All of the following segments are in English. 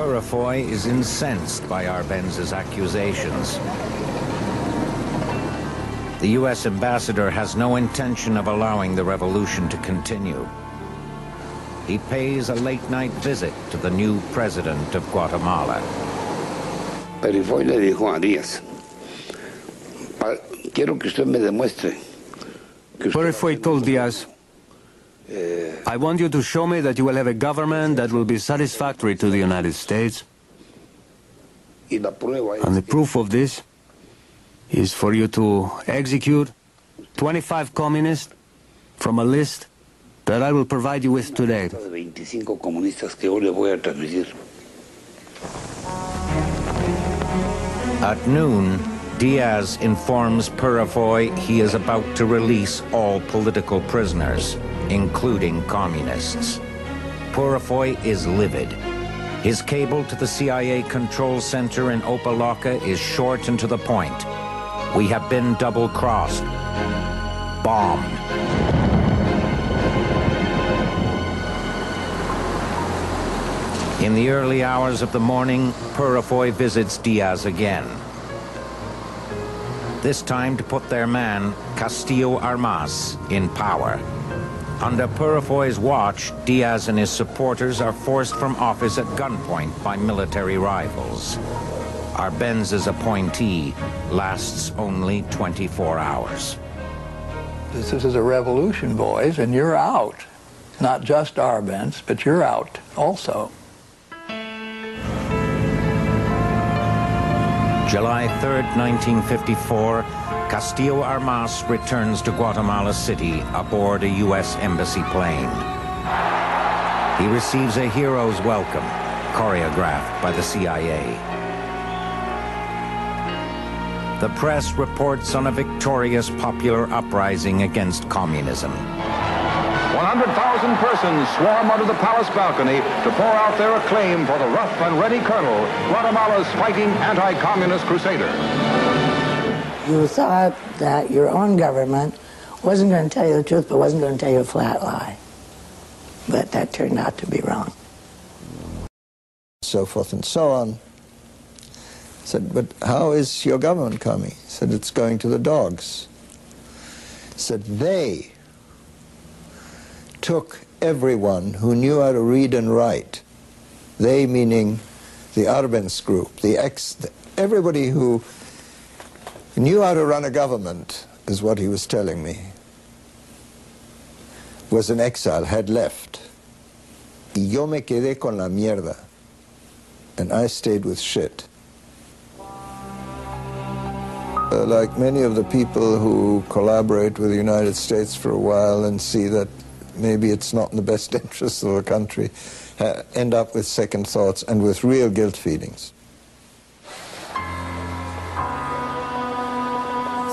Purifoy is incensed by Arbenz's accusations. The U.S. ambassador has no intention of allowing the revolution to continue. He pays a late-night visit to the new president of Guatemala. Purifoy le dijo a Díaz, quiero que usted me demuestre. Purifoy told Díaz, I want you to show me that you will have a government that will be satisfactory to the United States. And the proof of this is for you to execute 25 communists from a list that I will provide you with today. At noon, Diaz informs Purifoy he is about to release all political prisoners, including communists. Purifoy is livid. His cable to the CIA control center in Opaloca is short and to the point. We have been double-crossed. Bombed. In the early hours of the morning, Purifoy visits Diaz again. This time to put their man, Castillo Armas, in power. Under Purifoy's watch, Diaz and his supporters are forced from office at gunpoint by military rivals. Arbenz's appointee lasts only 24 hours. This is a revolution, boys, and you're out. Not just Arbenz, but you're out also. July 3rd, 1954, Castillo Armas returns to Guatemala City aboard a U.S. Embassy plane. He receives a hero's welcome, choreographed by the CIA. The press reports on a victorious popular uprising against communism. 100,000 persons swarm onto the palace balcony to pour out their acclaim for the rough and ready colonel, Guatemala's fighting anti-communist crusader. You thought that your own government wasn't going to tell you the truth, but wasn't going to tell you a flat lie. But that turned out to be wrong. So forth and so on. I said, but how is your government coming? He said, it's going to the dogs. He said, they took everyone who knew how to read and write. They meaning the Arbenz group, everybody who knew how to run a government, is what he was telling me, was in exile, had left. Y yo me quedé con la mierda. And I stayed with shit. Like many of the people who collaborate with the United States for a while and see that maybe it's not in the best interest of the country, end up with second thoughts and with real guilt feelings.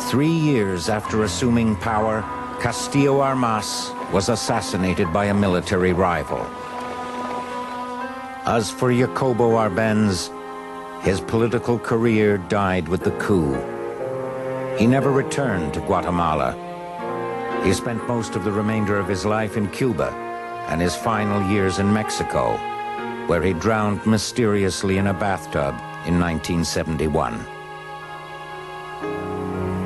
3 years after assuming power, Castillo Armas was assassinated by a military rival. As for Jacobo Arbenz, his political career died with the coup. He never returned to Guatemala. He spent most of the remainder of his life in Cuba and his final years in Mexico, where he drowned mysteriously in a bathtub in 1971.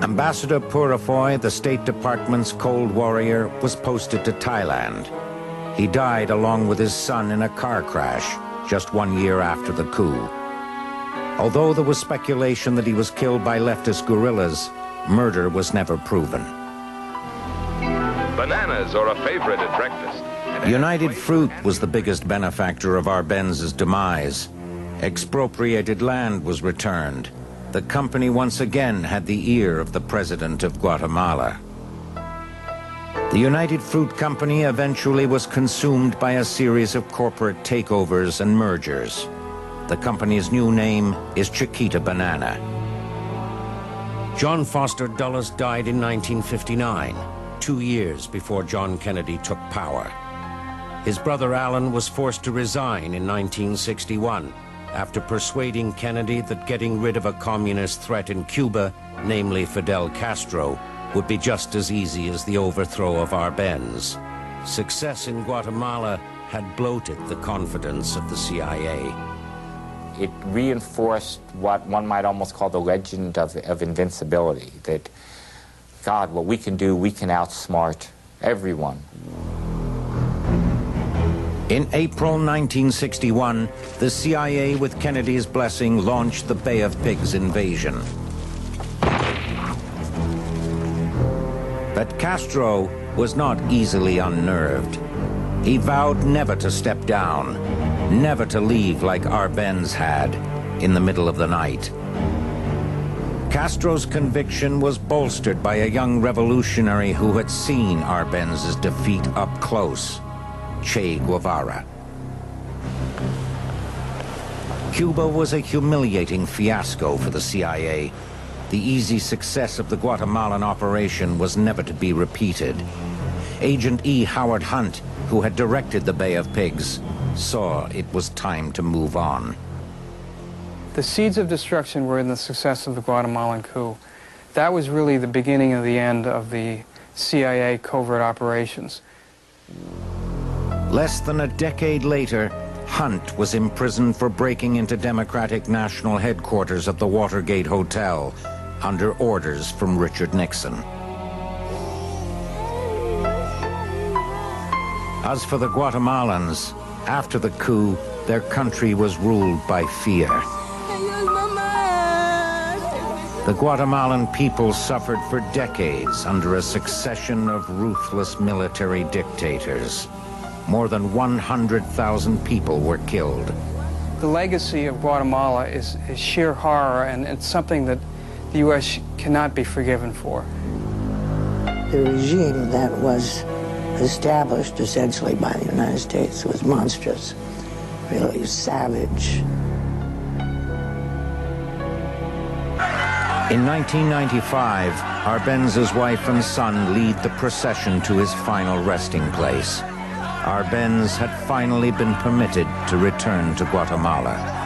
Ambassador Purifoy, the State Department's Cold Warrior, was posted to Thailand. He died along with his son in a car crash just 1 year after the coup. Although there was speculation that he was killed by leftist guerrillas, murder was never proven. Bananas are a favorite at breakfast. United Fruit was the biggest benefactor of Arbenz's demise. Expropriated land was returned. The company once again had the ear of the president of Guatemala. The United Fruit Company eventually was consumed by a series of corporate takeovers and mergers. The company's new name is Chiquita Banana. John Foster Dulles died in 1959, 2 years before John Kennedy took power. His brother Alan was forced to resign in 1961 after persuading Kennedy that getting rid of a communist threat in Cuba, namely Fidel Castro, would be just as easy as the overthrow of Arbenz. Success in Guatemala had bloated the confidence of the CIA. it reinforced what one might almost call the legend of invincibility, that, God, what we can do, we can outsmart everyone. In April 1961, the CIA, with Kennedy's blessing, launched the Bay of Pigs invasion. But Castro was not easily unnerved. He vowed never to step down, never to leave like Arbenz had in the middle of the night. Castro's conviction was bolstered by a young revolutionary who had seen Arbenz's defeat up close, Che Guevara. Cuba was a humiliating fiasco for the CIA. The easy success of the Guatemalan operation was never to be repeated. Agent E. Howard Hunt, who had directed the Bay of Pigs, saw it was time to move on. The seeds of destruction were in the success of the Guatemalan coup. That was really the beginning of the end of the CIA covert operations. Less than a decade later, Hunt was imprisoned for breaking into Democratic National Headquarters of the Watergate Hotel under orders from Richard Nixon. As for the Guatemalans, after the coup, their country was ruled by fear. The Guatemalan people suffered for decades under a succession of ruthless military dictators. More than 100,000 people were killed. The legacy of Guatemala is sheer horror, and it's something that the U.S. cannot be forgiven for. The regime that was established essentially by the United States was monstrous, really savage. In 1995, Arbenz's wife and son lead the procession to his final resting place. Arbenz had finally been permitted to return to Guatemala.